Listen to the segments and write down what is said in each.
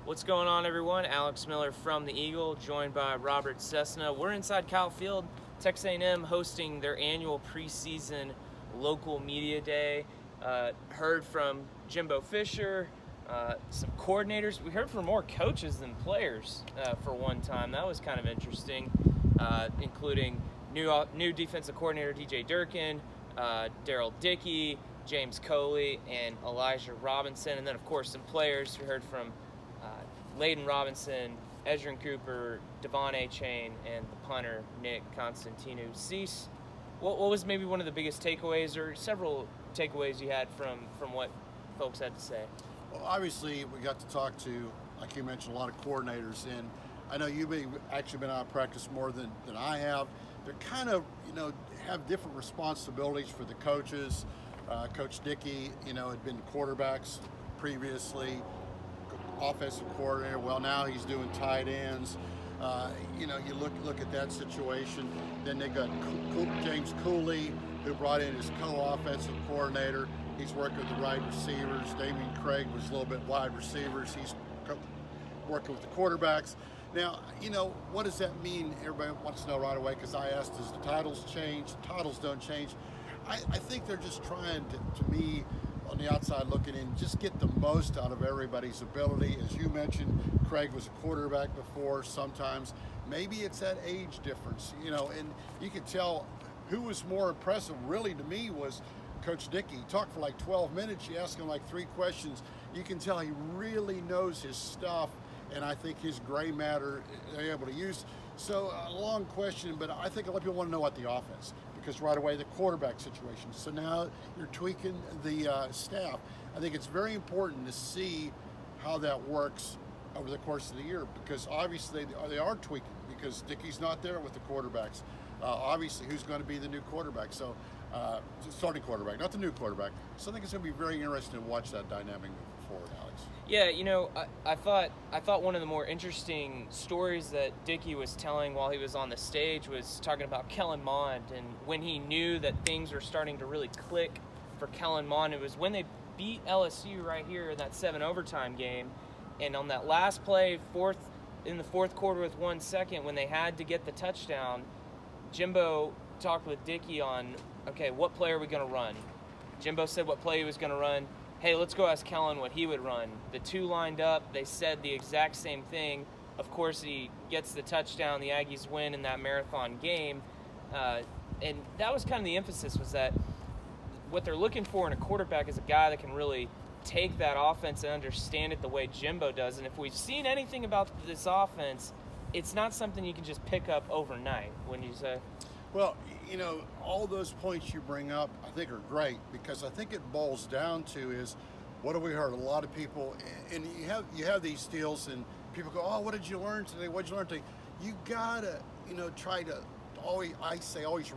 What's going on, everyone? Alex Miller from the Eagle, joined by Robert Cessna. We're inside Kyle Field, Texas A&M hosting their annual preseason local media day. Heard from Jimbo Fisher, some coordinators. We heard from more coaches than players for one time. That was kind of interesting, including new defensive coordinator DJ Durkin, Daryl Dickey, James Coley, and Elijah Robinson. And then, of course, some players. We heard from Layden Robinson, Ezrin Cooper, Devon A-Chain, and the punter, Nick Constantinu. Cease, what was maybe one of the biggest takeaways or several takeaways you had from what folks had to say? Well, obviously, we got to talk to, like you mentioned, a lot of coordinators. And I know you've actually been out of practice more than I have. They're kind of, have different responsibilities for the coaches. Coach Dickey, had been quarterbacks previously, offensive coordinator. Well, now he's doing tight ends. You look at that situation. Then they got James Cooley, who brought in his co-offensive coordinator. He's working with the wide receivers. Damian Craig was a little bit wide receivers. He's working with the quarterbacks. Now, what does that mean? Everybody wants to know right away, because I asked, does the titles change? The titles don't change. I think they're just trying to me, on the outside looking in, just get the most out of everybody's ability. As you mentioned, Craig was a quarterback before. Sometimes maybe it's that age difference, and you could tell who was more impressive really to me was Coach Dickey. He talked for like 12 minutes. You ask him like 3 questions. You can tell he really knows his stuff, and I think his gray matter they're able to use. So a long question, but I think a lot of people want to know what the offense, because right away the quarterback situation. So now you're tweaking the staff. I think it's very important to see how that works over the course of the year, because obviously they are tweaking, because Dickey's not there with the quarterbacks. Obviously, who's going to be the new quarterback? So starting quarterback, not the new quarterback. So I think it's going to be very interesting to watch that dynamic moving forward, Alex. Yeah, I thought one of the more interesting stories that Dickey was telling while he was on the stage was talking about Kellen Mond, and when he knew that things were starting to really click for Kellen Mond, it was when they beat LSU right here in that 7 overtime game, and on that last play, in the fourth quarter with 1 second, when they had to get the touchdown, Jimbo talked with Dickey on, okay, what play are we going to run? Jimbo said what play he was going to run. Hey, let's go ask Kellen what he would run. The two lined up. They said the exact same thing. Of course, he gets the touchdown. The Aggies win in that marathon game. And that was kind of the emphasis, was that what they're looking for in a quarterback is a guy that can really take that offense and understand it the way Jimbo does. And if we've seen anything about this offense, it's not something you can just pick up overnight, wouldn't you say? Well, all those points you bring up, I think are great, because I think it boils down to is, what have we heard? A lot of people, and you have these deals, and people go, oh, what did you learn today? What did you learn today? You gotta, try to always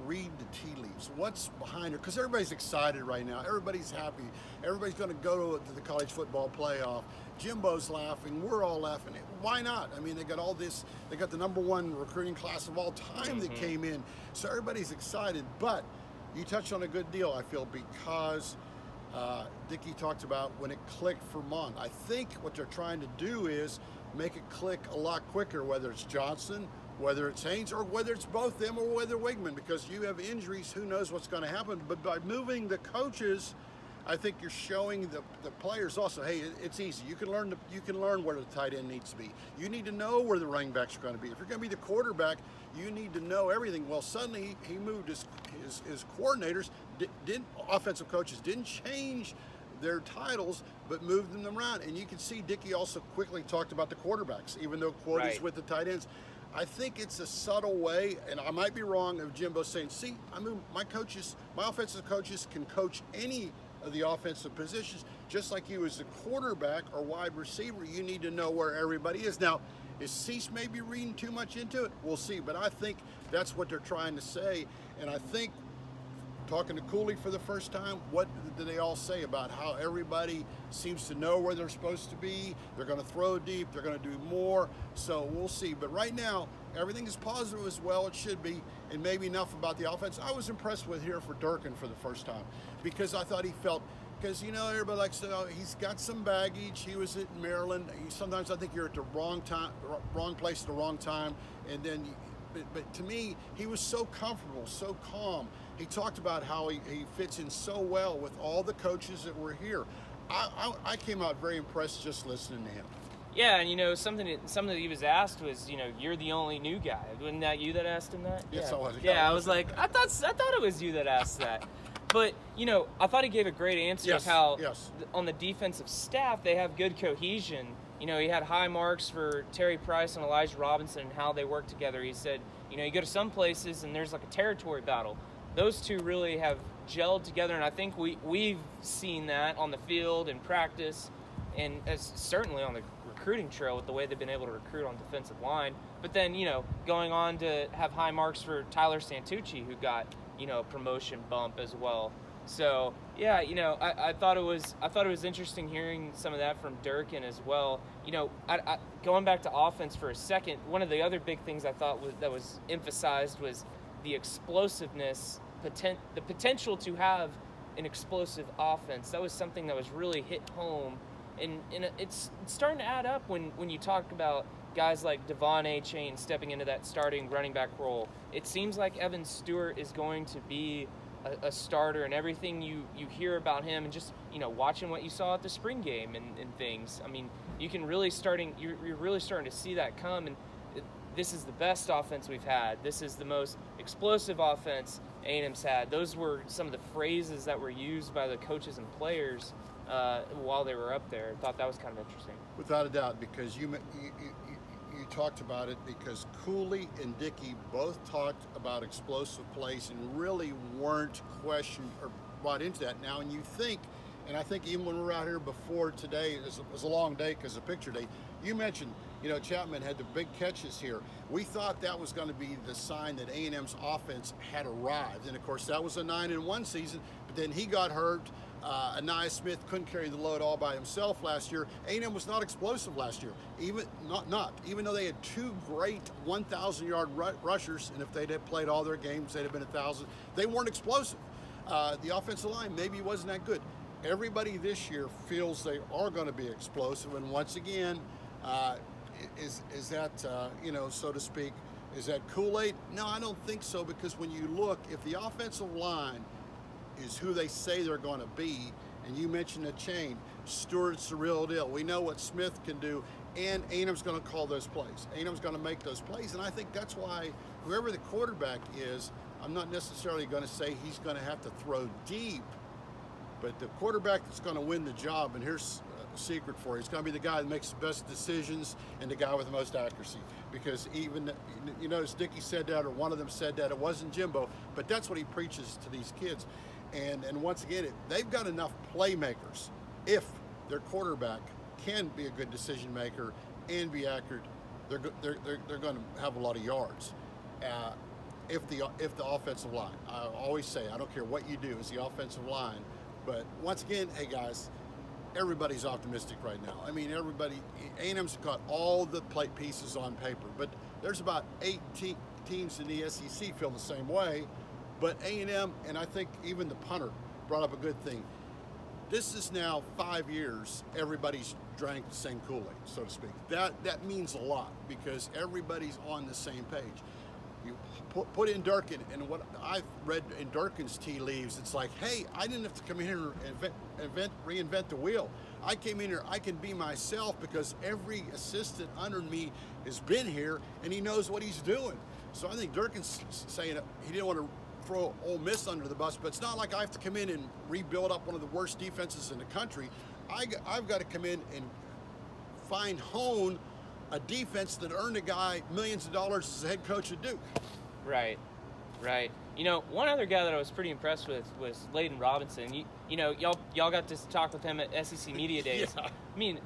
read the tea leaves. What's behind it? Because everybody's excited right now. Everybody's happy. Everybody's going to go to the college football playoff. Jimbo's laughing. We're all laughing. Why not? I mean, they got all this. They got the #1 recruiting class of all time that came in. So everybody's excited. But you touched on a good deal, I feel, because Dickey talked about when it clicked for Mond. I think what they're trying to do is make it click a lot quicker, whether it's Johnson, whether it's Haynes, or whether it's both them, or whether Wigman, because you have injuries, who knows what's going to happen. But by moving the coaches, I think you're showing the players also, hey, it's easy. You can learn where the tight end needs to be. You need to know where the running backs are going to be. If you're going to be the quarterback, you need to know everything. Well, suddenly he moved his coordinators, offensive coaches didn't change their titles, but moved them around. And you can see Dickey also quickly talked about the quarterbacks, even though quotas with the tight ends. I think it's a subtle way, and I might be wrong, of Jimbo saying, see, my offensive coaches can coach any of the offensive positions, just like you as a quarterback or wide receiver, you need to know where everybody is. Now, is Cease maybe reading too much into it? We'll see, but I think that's what they're trying to say, and I think, talking to Cooley for the first time, what did they all say about how everybody seems to know where they're supposed to be? They're going to throw deep. They're going to do more. So we'll see. But right now, everything is positive as well. It should be. And maybe enough about the offense. I was impressed with here for Durkin for the first time, because I thought he felt because everybody likes to know he's got some baggage. He was at Maryland. Sometimes I think you're at the wrong time, wrong place at the wrong time, and then. But to me, he was so comfortable, so calm. He talked about how he fits in so well with all the coaches that were here. I came out very impressed just listening to him. Yeah, and something that he was asked was, you're the only new guy. Wasn't that you that asked him that? Yes, yeah. I was. Yeah, I was like, I thought it was you that asked that. But I thought he gave a great answer of how on the defensive staff they have good cohesion. He had high marks for Terry Price and Elijah Robinson and how they work together. He said, you go to some places and there's like a territory battle. Those two really have gelled together, and I think we've seen that on the field and practice, and certainly on the recruiting trail with the way they've been able to recruit on defensive line. But then, going on to have high marks for Tyler Santucci, who got, a promotion bump as well. So yeah, I thought it was interesting hearing some of that from Durkin as well. Going back to offense for a second, one of the other big things I thought was emphasized was the explosiveness, the potential to have an explosive offense. That was something that was really hit home, and it's starting to add up when you talk about guys like Devon Achane stepping into that starting running back role. It seems like Evan Stewart is going to be a starter, and everything you hear about him, and just watching what you saw at the spring game and things. I mean, you're really starting to see that come, and this is the best offense we've had. This is the most explosive offense A&M's had. Those were some of the phrases that were used by the coaches and players while they were up there. I thought that was kind of interesting. Without a doubt, because you talked about it, because Cooley and Dickey both talked about explosive plays and really weren't questioned or brought into that. Now, and you think, and I think even when we were out here before today, it was a long day because of picture day, you mentioned, Chapman had the big catches here. We thought that was going to be the sign that A&M's offense had arrived. And of course, that was a 9-1 season, but then he got hurt. Anaya Smith couldn't carry the load all by himself last year. A&M was not explosive last year, even though they had two great 1,000-yard rushers, and if they'd have played all their games, they'd have been 1,000. They weren't explosive. The offensive line maybe wasn't that good. Everybody this year feels they are going to be explosive, and once again, is that so to speak, is that Kool-Aid? No, I don't think so, because when you look, if the offensive line is who they say they're going to be, and you mentioned the chain, Stewart's the real deal. We know what Smith can do, and A&M's going to call those plays. A&M's going to make those plays, and I think that's why whoever the quarterback is, I'm not necessarily going to say he's going to have to throw deep, but the quarterback that's going to win the job, and here's a secret for you, it's going to be the guy that makes the best decisions and the guy with the most accuracy. Because even, as Dickey said that, or one of them said that, it wasn't Jimbo, but that's what he preaches to these kids. And once again, they've got enough playmakers. If their quarterback can be a good decision maker and be accurate, they're going to have a lot of yards. If the offensive line, I always say, I don't care what you do, is the offensive line. But once again, hey guys, everybody's optimistic right now. I mean, A&M's got all the plate pieces on paper, but there's about 8 teams in the SEC feel the same way. But A&M, and I think even the punter brought up a good thing. This is now 5 years, everybody's drank the same Kool-Aid, so to speak. That means a lot, because everybody's on the same page. You put in Durkin, and what I've read in Durkin's tea leaves, it's like, hey, I didn't have to come in here and reinvent the wheel. I came in here, I can be myself, because every assistant under me has been here, and he knows what he's doing. So I think Durkin's saying he didn't want to throw Ole Miss under the bus, but it's not like I have to come in and rebuild up one of the worst defenses in the country. I've got to come in and hone a defense that earned a guy millions of dollars as a head coach at Duke. Right. One other guy that I was pretty impressed with was Layden Robinson. Y'all got to talk with him at SEC Media Days. Yeah. I mean,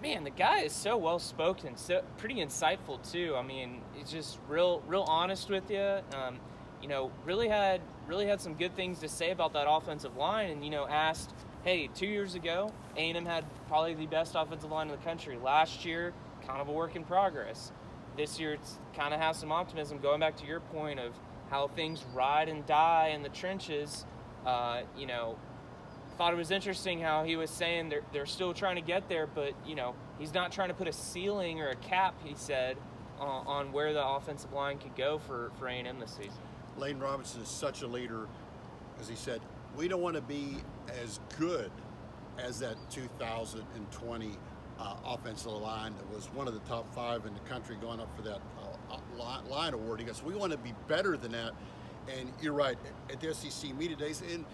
man, the guy is so well spoken, so pretty insightful too. I mean, he's just real honest with you. Really had some good things to say about that offensive line, and asked, hey, 2 years ago, A&M had probably the best offensive line in the country. Last year, kind of a work in progress. This year, it's kind of has some optimism. Going back to your point of how things ride and die in the trenches, thought it was interesting how he was saying they're still trying to get there, but you know, he's not trying to put a ceiling or a cap, he said, on where the offensive line could go for A&M this season. Lane Robinson is such a leader. As he said, we don't want to be as good as that 2020 offensive line that was one of the top 5 in the country going up for that line award. He goes, we want to be better than that. And you're right, at the SEC Media Days, and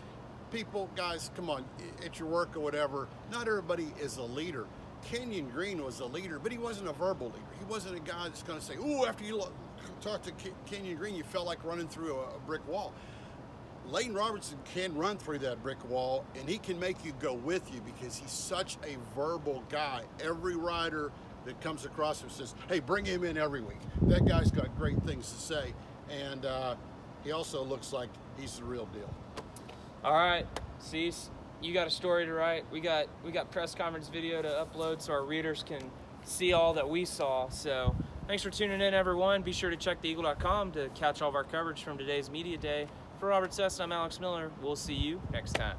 people, guys, come on, at your work or whatever, not everybody is a leader. Kenyon Green was a leader, but he wasn't a verbal leader. He wasn't a guy that's going to say, ooh, after you talk to Kenyon Green, you felt like running through a brick wall. Leighton Robertson can run through that brick wall, and he can make you go with you because he's such a verbal guy. Every rider that comes across him says, hey, bring him in every week. That guy's got great things to say, and he also looks like he's the real deal. All right, Cease, you got a story to write. We got press conference video to upload so our readers can see all that we saw. So thanks for tuning in, everyone. Be sure to check theeagle.com to catch all of our coverage from today's media day. For Robert Sess, I'm Alex Miller. We'll see you next time.